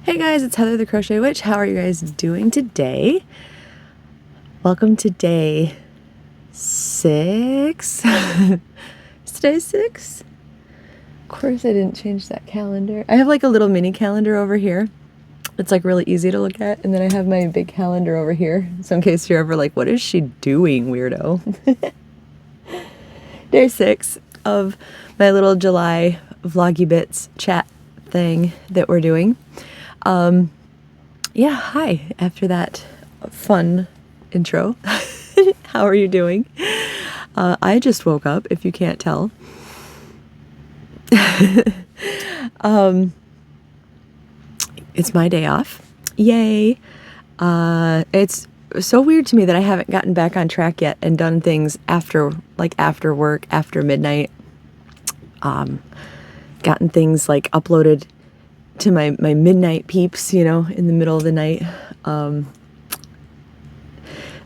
Hey guys, it's Heather the Crochet Witch. How are you guys doing today? Welcome to day 6. Is today 6? Of course I didn't change that calendar. I have like a little mini calendar over here. It's like really easy to look at. And then I have my big calendar over here. So in case you're ever like, what is she doing, weirdo? Day 6 of my little July Vloggy Bits chat thing that we're doing. Yeah, hi, after that fun intro. How are you doing? I just woke up, if you can't tell. It's my day off. Yay. It's so weird to me that I haven't gotten back on track yet and done things after work, after midnight. Gotten things like uploaded to my midnight peeps, you know, in the middle of the night.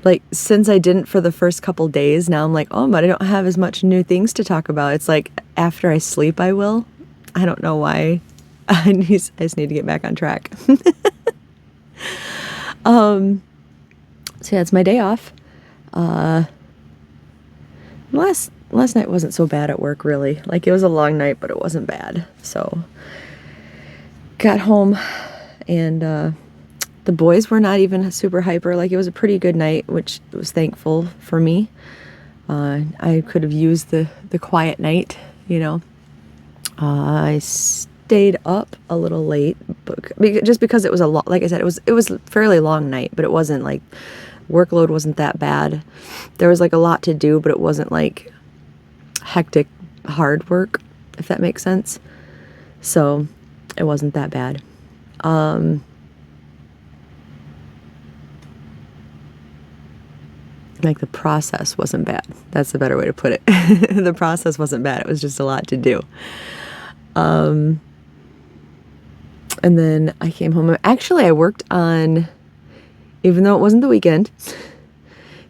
Like since I didn't for the first couple days, now I'm like, oh, but I don't have as much new things to talk about. It's like after I sleep, I will. I don't know why. I just need to get back on track. So yeah, it's my day off. Last night wasn't so bad at work, really. Like it was a long night, but it wasn't bad. So got home and the boys were not even super hyper. Like it was a pretty good night, which was thankful for me. I could have used the quiet night, you know. I stayed up a little late, just because it was a lot. Like I said, it was a fairly long night, but it wasn't like workload wasn't that bad. There was like a lot to do, but it wasn't like hectic hard work, if that makes sense. So it wasn't that bad. Like the process wasn't bad. That's the better way to put it. The process wasn't bad. It was just a lot to do. And then I came home. Actually, I worked on, even though it wasn't the weekend,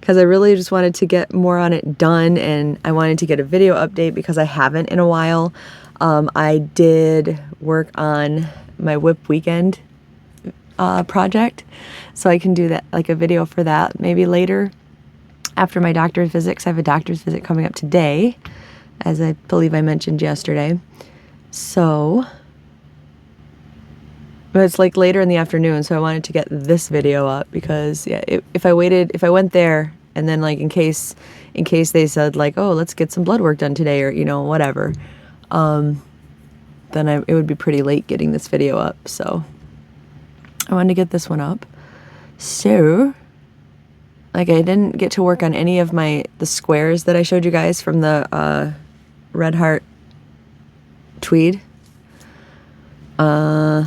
because I really just wanted to get more on it done, and I wanted to get a video update because I haven't in a while. I did work on my WIP weekend project, so I can do that, like a video for that maybe later after my doctor's visit, 'cause I have a doctor's visit coming up today, as I believe I mentioned yesterday. So, but it's like later in the afternoon, so I wanted to get this video up because yeah, if I went there and then like in case they said like, oh, let's get some blood work done today, or you know, whatever, then it would be pretty late getting this video up. So I wanted to get this one up. So like I didn't get to work on any of the squares that I showed you guys from the Red Heart tweed. I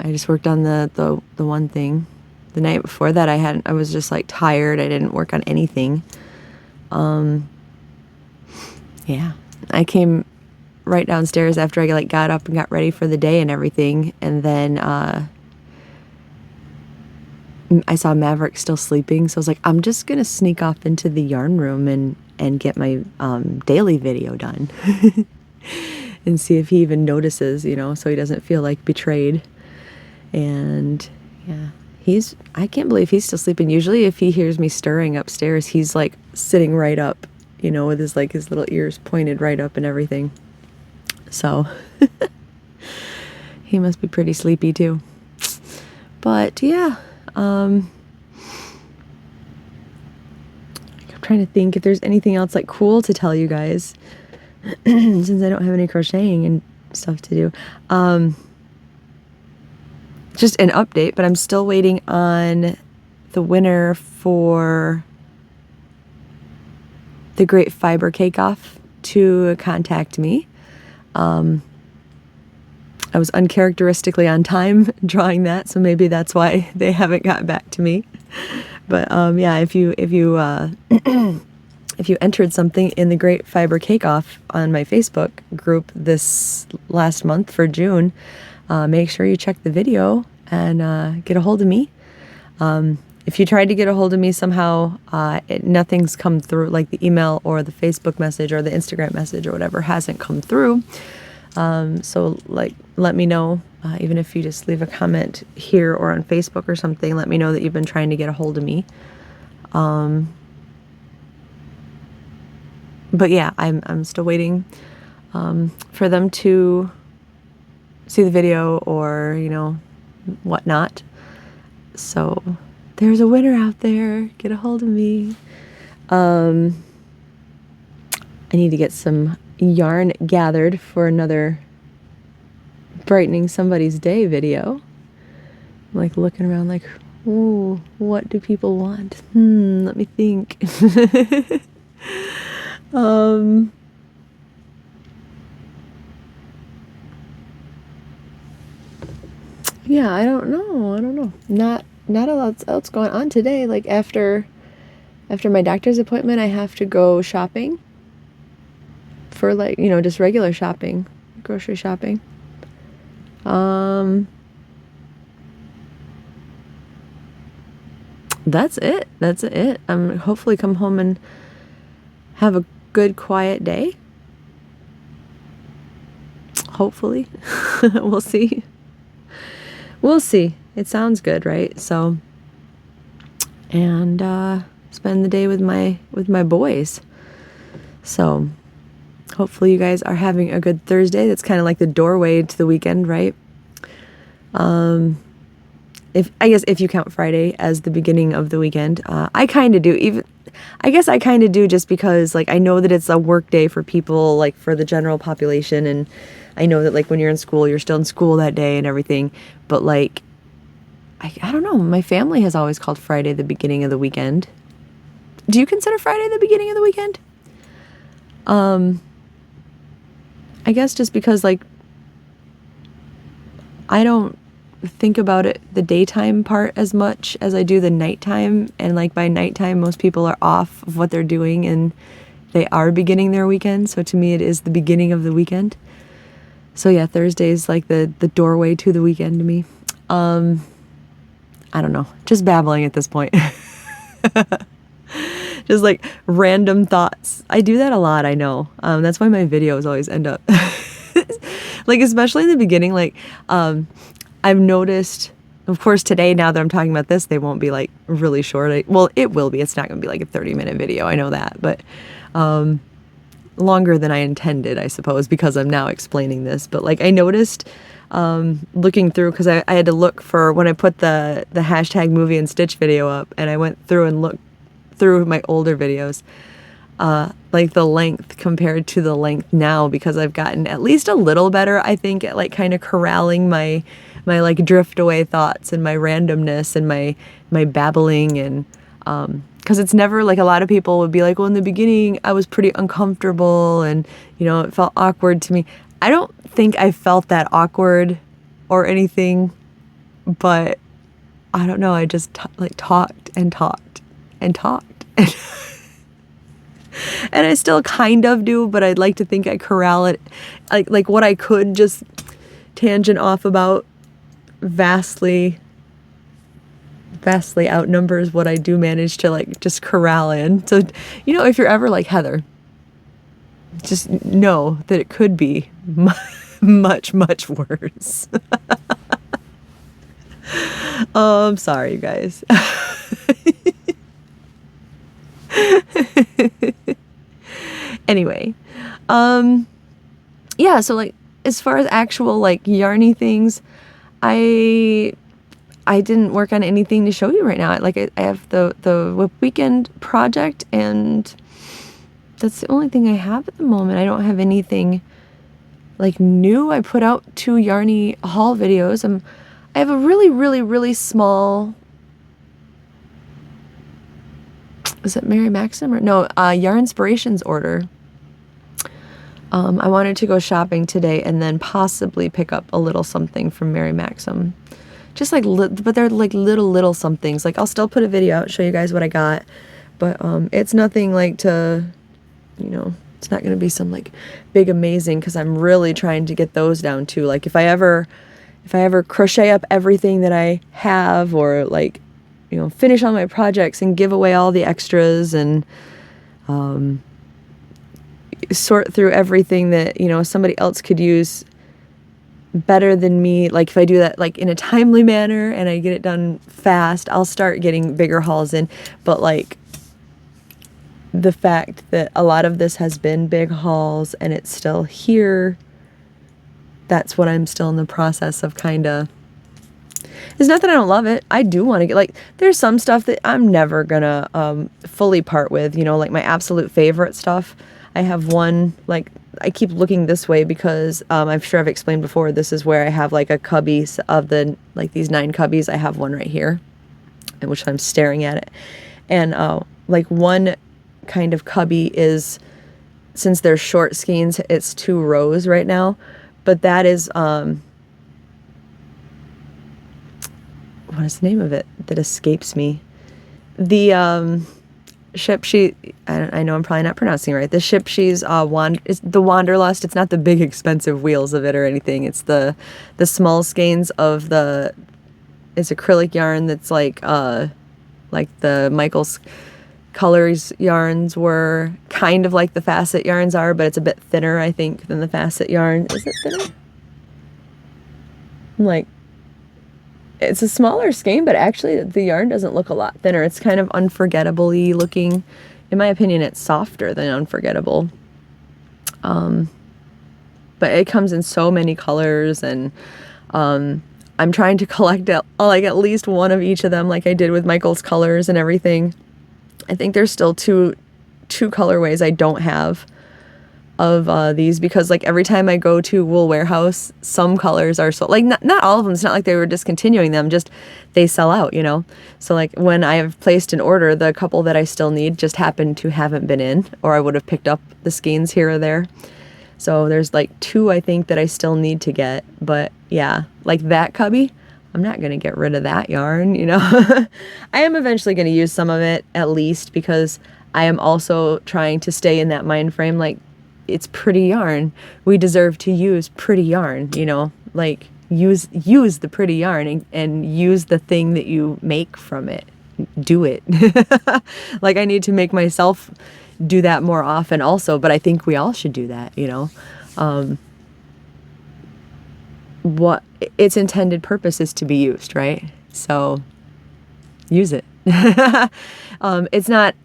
just worked on the one thing. The night before that I was just like tired. I didn't work on anything. Yeah. I came right downstairs after I like got up and got ready for the day and everything, and then I saw Maverick still sleeping, so I was like, I'm just gonna sneak off into the yarn room and get my daily video done and see if he even notices, you know, so he doesn't feel like betrayed. And yeah, I can't believe he's still sleeping. Usually if he hears me stirring upstairs, he's like sitting right up, you know, with his little ears pointed right up and everything. So he must be pretty sleepy too. But yeah, I'm trying to think if there's anything else like cool to tell you guys since I don't have any crocheting and stuff to do. Just an update, but I'm still waiting on the winner for the Great Fiber Cake Off to contact me. I was uncharacteristically on time drawing that, so maybe that's why they haven't gotten back to me. But yeah, if you if you entered something in the Great Fiber Cake Off on my Facebook group this last month for June, make sure you check the video and get a hold of me. If you tried to get a hold of me somehow, nothing's come through, like the email or the Facebook message or the Instagram message or whatever hasn't come through. So like, let me know, even if you just leave a comment here or on Facebook or something, let me know that you've been trying to get a hold of me. But yeah, I'm still waiting for them to see the video or, you know, whatnot. So there's a winner out there. Get a hold of me. I need to get some yarn gathered for another brightening somebody's day video. I'm like looking around like, ooh, what do people want? Let me think. Yeah, I don't know. Not a lot else going on today. Like after my doctor's appointment, I have to go shopping for, like, you know, just regular shopping, grocery shopping. That's it. Hopefully come home and have a good quiet day. Hopefully. We'll see. It sounds good, right? So, and spend the day with my boys. So hopefully you guys are having a good Thursday. That's kind of like the doorway to the weekend, right? If you count Friday as the beginning of the weekend, I kind of do. I guess I kind of do, just because, like, I know that it's a work day for people, like for the general population, and I know that, like, when you're in school, you're still in school that day and everything. But like, I don't know. My family has always called Friday the beginning of the weekend. Do you consider Friday the beginning of the weekend? I guess just because, like, I don't think about it, the daytime part, as much as I do the nighttime. And like by nighttime, most people are off of what they're doing and they are beginning their weekend. So to me, it is the beginning of the weekend. So yeah, Thursday is like the doorway to the weekend to me. I don't know, just babbling at this point. Just like random thoughts. I do that a lot, I know. That's why my videos always end up like, especially in the beginning, like, I've noticed, of course, today, now that I'm talking about this, they won't be like really short. Well, it will be. It's not going to be like a 30-minute video. I know that, but longer than I intended, I suppose, because I'm now explaining this. But like, I noticed looking through, because I had to look for when I put the hashtag movie and stitch video up, and I went through and looked through my older videos, like the length compared to the length now, because I've gotten at least a little better, I think, at like kind of corralling my like drift away thoughts and my randomness and my babbling. And because it's never like, a lot of people would be like, well, in the beginning I was pretty uncomfortable and, you know, it felt awkward to me. I don't think I felt that awkward or anything, but I don't know, I just talked and and I still kind of do, but I'd like to think I corral it, like what I could just tangent off about vastly outnumbers what I do manage to like just corral in. So, you know, if you're ever like Heather, just know that it could be much worse. I'm sorry, you guys. Anyway, yeah, so like, as far as actual like yarny things, I didn't work on anything to show you right now. Like, I have the Whip Weekend project, and that's the only thing I have at the moment. I don't have anything like new. I put out 2 yarny haul videos. I have a really small, is it Mary Maxim or no, Yarn Inspirations order. I wanted to go shopping today and then possibly pick up a little something from Mary Maxim. Just like, but they're like little somethings. Like, I'll still put a video out, show you guys what I got, but it's nothing like to, you know, it's not going to be some like big amazing, because I'm really trying to get those down too. Like, if I ever crochet up everything that I have, or like, you know, finish all my projects and give away all the extras, and sort through everything that, you know, somebody else could use better than me. Like if I do that like in a timely manner and I get it done fast, I'll start getting bigger hauls in. But like the fact that a lot of this has been big hauls and it's still here, that's what I'm still in the process of kind of. It's not that I don't love it. I do want to get, like, there's some stuff that I'm never gonna fully part with, you know, like my absolute favorite stuff. I have one, like, I keep looking this way because I'm sure I've explained before, this is where I have like a cubby of the, like these 9 cubbies. I have one right here, in which I'm staring at it. And like one kind of cubby is, since they're short skeins, it's 2 rows right now. But that is, what is the name of it that escapes me? The ship she, I know I'm probably not pronouncing it right. The ship she's is the Wanderlust. It's not the big expensive wheels of it or anything. It's the small skeins of the, it's acrylic yarn that's like the Michael's Colors yarns were kind of like the facet yarns are, but it's a bit thinner, I think, than the facet yarn. Is it thinner? Like, it's a smaller skein, but actually the yarn doesn't look a lot thinner. It's kind of unforgettable-y looking. In my opinion, it's softer than unforgettable. But it comes in so many colors, and I'm trying to collect like at least one of each of them, like I did with Michael's Colors and everything. I think there's still two colorways I don't have of these, because like every time I go to Wool Warehouse, some colors are sold. Like not all of them. It's not like they were discontinuing them, just they sell out, you know. So like when I have placed an order, the couple that I still need just happen to haven't been in, or I would have picked up the skeins here or there. So there's like 2 I think that I still need to get. But yeah, like that cubby, I'm not going to get rid of that yarn, you know. I am eventually going to use some of it, at least, because I am also trying to stay in that mind frame, like, it's pretty yarn. We deserve to use pretty yarn, you know, like use the pretty yarn and use the thing that you make from it. Do it. Like I need to make myself do that more often also, but I think we all should do that, you know. What its intended purpose is to be used, right? So use it. It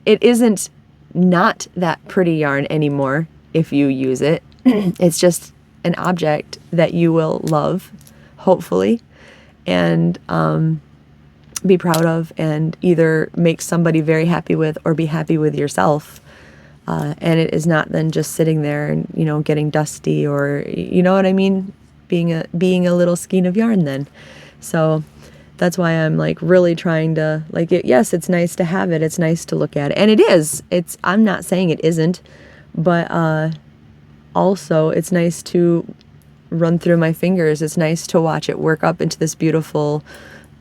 isn't not that pretty yarn anymore if you use it. It's just an object that you will love, hopefully, and be proud of, and either make somebody very happy with or be happy with yourself. And it is not then just sitting there and, you know, getting dusty, or, you know what I mean? Being a little skein of yarn then. So that's why I'm like really trying to, like, yes, it's nice to have it. It's nice to look at it. And it is. I'm not saying it isn't, but also it's nice to run through my fingers. It's nice to watch it work up into this beautiful,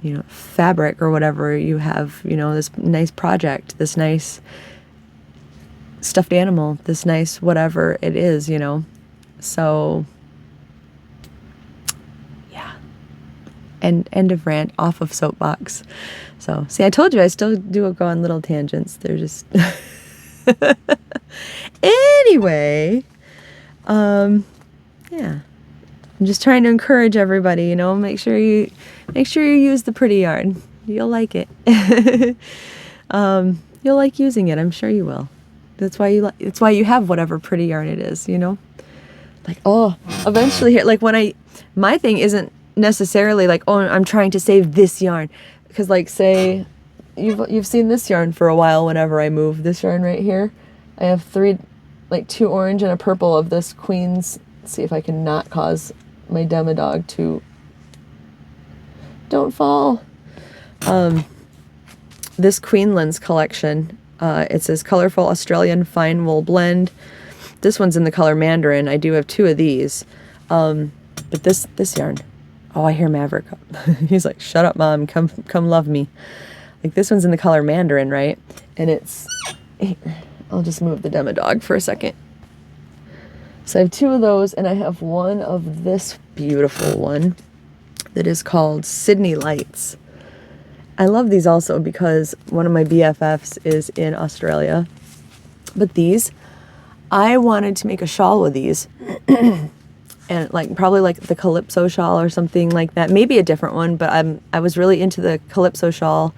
you know, fabric or whatever you have, you know, this nice project, this nice stuffed animal, this nice whatever it is, you know. So yeah. And end of rant, off of soapbox. So see, I told you I still do go on little tangents. They're just anyway, yeah, I'm just trying to encourage everybody, you know, make sure you use the pretty yarn. You'll like it. You'll like using it. I'm sure you will. That's why it's why you have whatever pretty yarn it is, you know. Like, oh, eventually here, like my thing isn't necessarily like, oh, I'm trying to save this yarn, because like, say you've seen this yarn for a while. Whenever I move this yarn right here, I have 2 orange and a purple of this Queen's. Let's see if I can not cause my Demodog to, don't fall. This Queenland's collection. It's this colorful Australian fine wool blend. This one's in the color Mandarin. I do have 2 of these. But this yarn. Oh, I hear Maverick. He's like, shut up, Mom. Come love me. Like, this one's in the color Mandarin, right? And it's... I'll just move the Demodog for a second. So I have 2 of those, and I have one of this beautiful one that is called Sydney Lights. I love these also because one of my BFFs is in Australia. But these, I wanted to make a shawl with these. and like probably like the Calypso shawl or something like that. Maybe a different one, but I was really into the Calypso shawl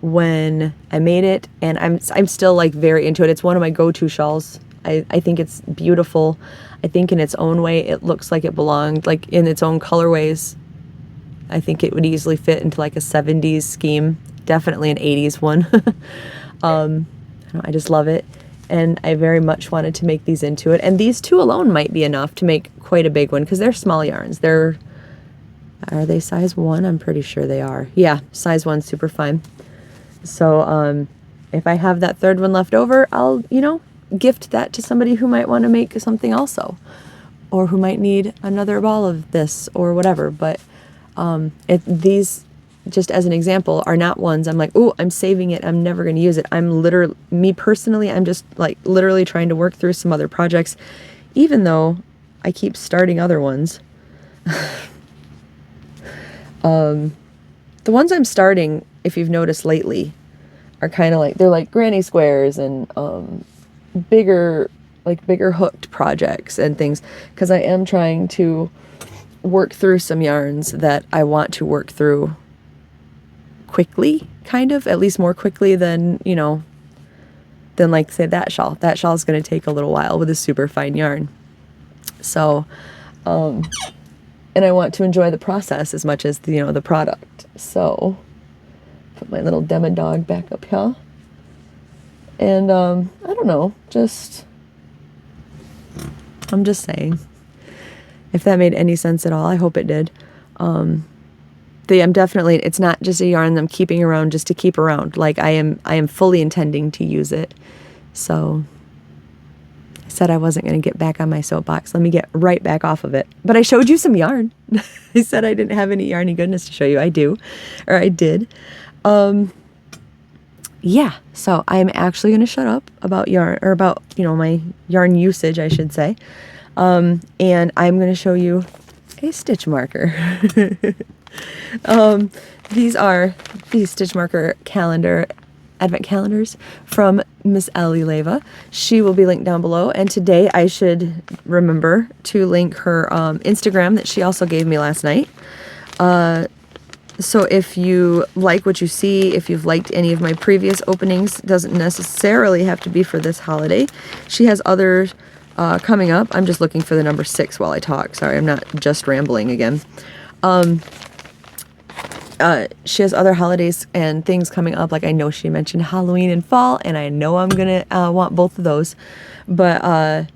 when I made it, and I'm still like very into it. It's one of my go-to shawls. I think it's beautiful. I think in its own way it looks like it belonged, like in its own colorways. I think it would easily fit into like a 70s scheme, definitely an 80s one. I just love it, and I very much wanted to make these into it. And these two alone might be enough to make quite a big one, because they're small yarns. Are they size 1? I'm pretty sure they are. Yeah, size 1, super fine. So if I have that third one left over, I'll, gift that to somebody who might want to make something also, or who might need another ball of this or whatever. But these, just as an example, are not ones I'm like, oh, I'm saving it, I'm never going to use it. Me personally, I'm just like literally trying to work through some other projects, even though I keep starting other ones. The ones I'm starting, if you've noticed lately, are kind of like, they're like granny squares and bigger hooked projects and things, because I am trying to work through some yarns that I want to work through quickly, kind of, at least more quickly than, than like say that shawl. That shawl is going to take a little while with a super fine yarn. So, and I want to enjoy the process as much as the product. So, put my little Demodog back up here. And I don't know, I'm just saying, if that made any sense at all. I hope it did. It's not just a yarn that I'm keeping around just to keep around. Like I am fully intending to use it. So I said I wasn't going to get back on my soapbox. Let me get right back off of it. But I showed you some yarn. I said I didn't have any yarny goodness to show you. I did. Yeah, so I'm actually going to shut up about yarn, or about, my yarn usage, I should say. And I'm going to show you a stitch marker. These are the stitch marker advent calendars from Miss Ellie Leva. She will be linked down below. And today I should remember to link her Instagram that she also gave me last night. So if you like what you see, if you've liked any of my previous openings, doesn't necessarily have to be for this holiday. She has others coming up. I'm just looking for the number 6 while I talk. Sorry, I'm not just rambling again. She has other holidays and things coming up. Like I know she mentioned Halloween and fall, and I know I'm going to want both of those. But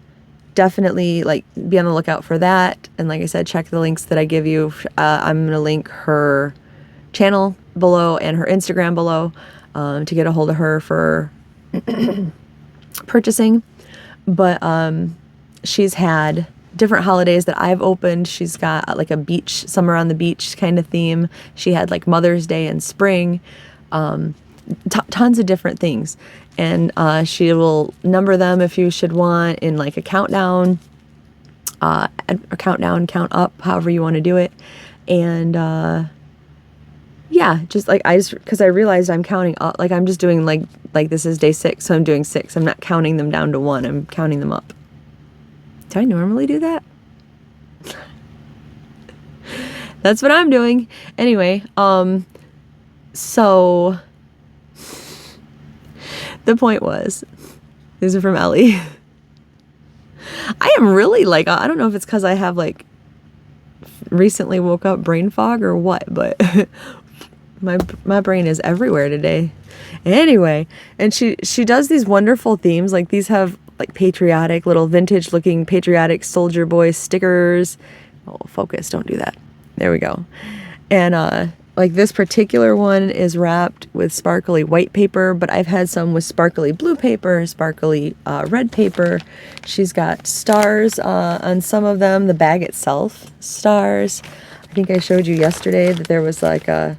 definitely like be on the lookout for that. And like I said, check the links that I give you. I'm going to link her channel below and her Instagram below to get a hold of her for purchasing. But she's had different holidays that I've opened. She's got like a beach, summer on the beach kind of theme. She had like Mother's Day and spring, tons of different things. And she will number them if you should want in like a countdown, count up, however you want to do it. And yeah, just like because I realized I'm counting up, like I'm just doing like this is day 6, so I'm doing 6. I'm not counting them down to 1. I'm counting them up. Do I normally do that? That's what I'm doing. Anyway, so the point was, these are from Ellie. I am really like, I don't know if it's because I have like recently woke up brain fog or what, but my brain is everywhere today. Anyway, and she does these wonderful themes. Like these have like patriotic, little vintage looking patriotic Soldier Boy stickers. Oh, focus, don't do that. There we go. And like this particular one is wrapped with sparkly white paper, but I've had some with sparkly blue paper, sparkly red paper. She's got stars on some of them. The bag itself, stars. I think I showed you yesterday that there was like a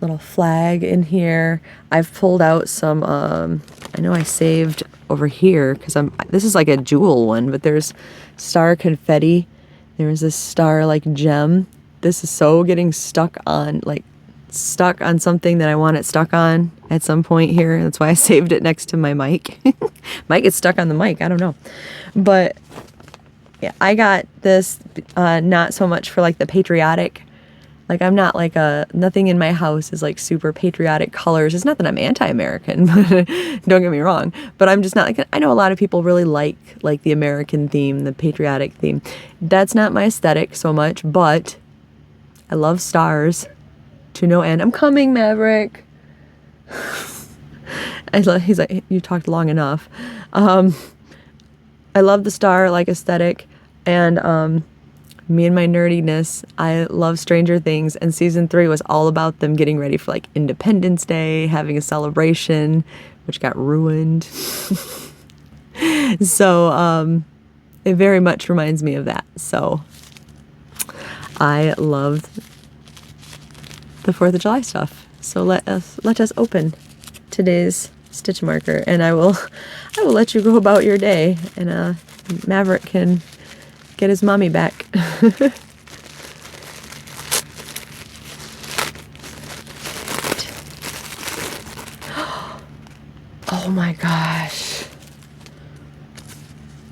little flag in here. I've pulled out some, I know I saved over here because this is like a jewel one, but there's star confetti. There's this star like gem. This is so getting stuck on something that I want it stuck on at some point here. That's why I saved it next to my mic. Might get stuck on the mic. I don't know. But yeah, I got this not so much for like the patriotic. Like I'm not like nothing in my house is like super patriotic colors. It's not that I'm anti-American, but don't get me wrong. But I'm just not like, I know a lot of people really like the American theme, the patriotic theme. That's not my aesthetic so much, but I love stars to no end. I'm coming, Maverick. He's like, you talked long enough. I love the star like aesthetic, and me and my nerdiness, I love Stranger Things, and season 3 was all about them getting ready for like Independence Day, having a celebration, which got ruined. So it very much reminds me of that. So I love the 4th of July stuff. So let us open today's stitch marker, and I will let you go about your day, and Maverick can get his mommy back. Oh my gosh.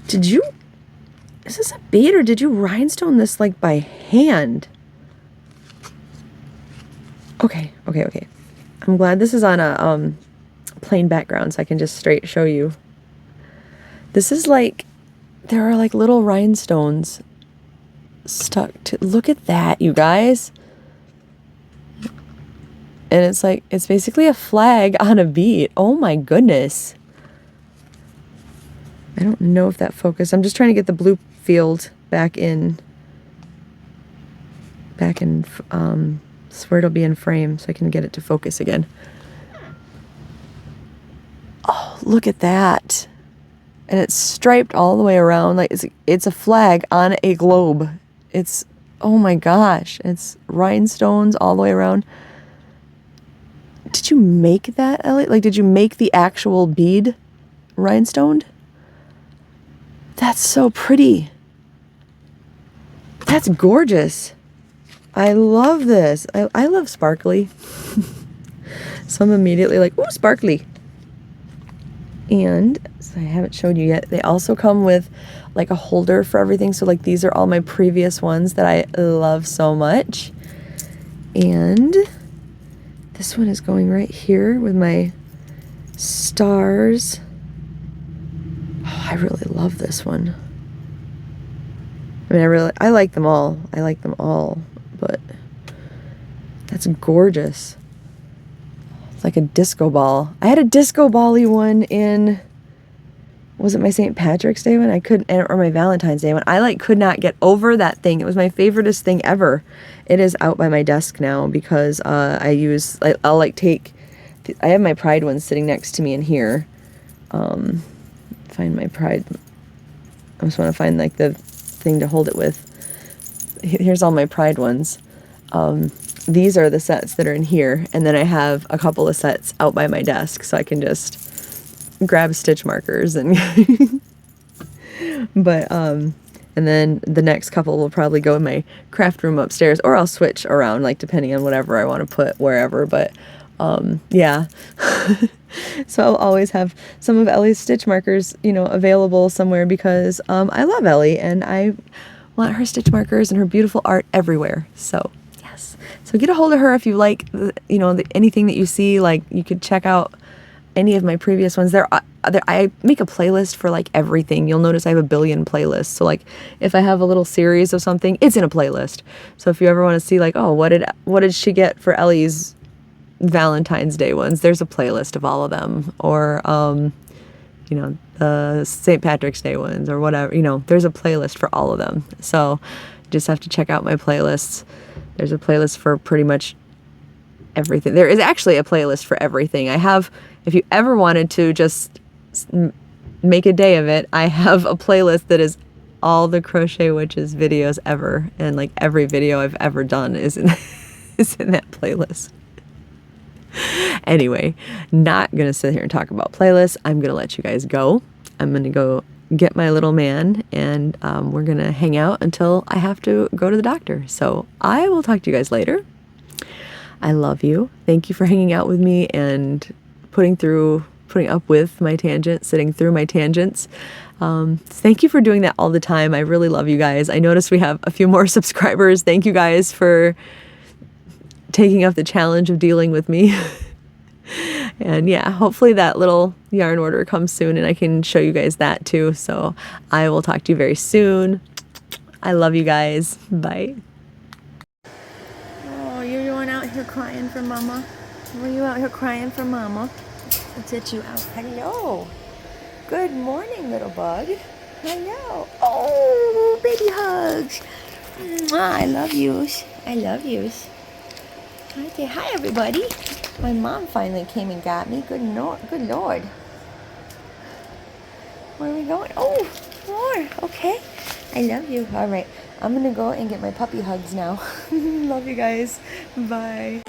Is this a bead, or did you rhinestone this like by hand? Okay. I'm glad this is on a plain background so I can just straight show you. This is like, there are like little rhinestones stuck to, look at that, you guys. And it's like, it's basically a flag on a bead. Oh my goodness. I don't know if that focused. I'm just trying to get the blue field back in, so where it'll be in frame so I can get it to focus again. Oh, look at that. And it's striped all the way around. Like it's a flag on a globe. It's, oh my gosh, it's rhinestones all the way around. Did you make that, Ellie? Like, did you make the actual bead rhinestoned? That's so pretty. That's gorgeous. I love this. I love sparkly. So I'm immediately like, ooh, sparkly. And so I haven't showed you yet. They also come with like a holder for everything. So like these are all my previous ones that I love so much. And this one is going right here with my stars. Oh, I really love this one. I mean, I like them all. I like them all, but that's gorgeous. It's like a disco ball. I had a disco ball-y one in, was it my St. Patrick's Day one? I couldn't, or my Valentine's Day one. I like could not get over that thing. It was my favoriteest thing ever. It is out by my desk now because I'll like take, I have my Pride one sitting next to me in here. Find my Pride. I just want to find like the thing to hold it with. Here's all my Pride ones. These are the sets that are in here, and then I have a couple of sets out by my desk so I can just grab stitch markers and but and then the next couple will probably go in my craft room upstairs, or I'll switch around, like depending on whatever I want to put wherever. But yeah. So I'll always have some of Ellie's stitch markers, you know, available somewhere because I love Ellie and I want her stitch markers and her beautiful art everywhere. So yes, so get a hold of her if you like, you know, anything that you see. Like you could check out any of my previous ones. I make a playlist for like everything. You'll notice I have a billion playlists. So like if I have a little series of something, it's in a playlist. So if you ever want to see like, oh, what did she get for Ellie's Valentine's Day ones, there's a playlist of all of them. Or you know, the St. Patrick's Day ones or whatever, you know, there's a playlist for all of them. So you just have to check out my playlists. There's a playlist for pretty much everything. There is actually a playlist for everything. I have, if you ever wanted to just make a day of it, I have a playlist that is all the Crochet Witches videos ever, and like every video I've ever done is in that playlist. Anyway, not gonna sit here and talk about playlists. I'm gonna let you guys go. I'm gonna go get my little man, and we're gonna hang out until I have to go to the doctor. So I will talk to you guys later. I love you. Thank you for hanging out with me and putting up with my tangent, sitting through my tangents. Thank you for doing that all the time. I really love you guys. I noticed we have a few more subscribers. Thank you guys for taking up the challenge of dealing with me. And yeah, hopefully that little yarn order comes soon and I can show you guys that too. So I will talk to you very soon. I love you guys. Bye. Oh, you're going out here crying for mama? Were you out here crying for mama? Let's get you out. Hello. Good morning, little bug. Hello. Oh, baby hugs. Mwah, I love yous. I love yous. Okay, hi everybody. My mom finally came and got me. Good Lord. Where are we going? Oh, more. Okay. I love you. All right. I'm going to go and get my puppy hugs now. Love you guys. Bye.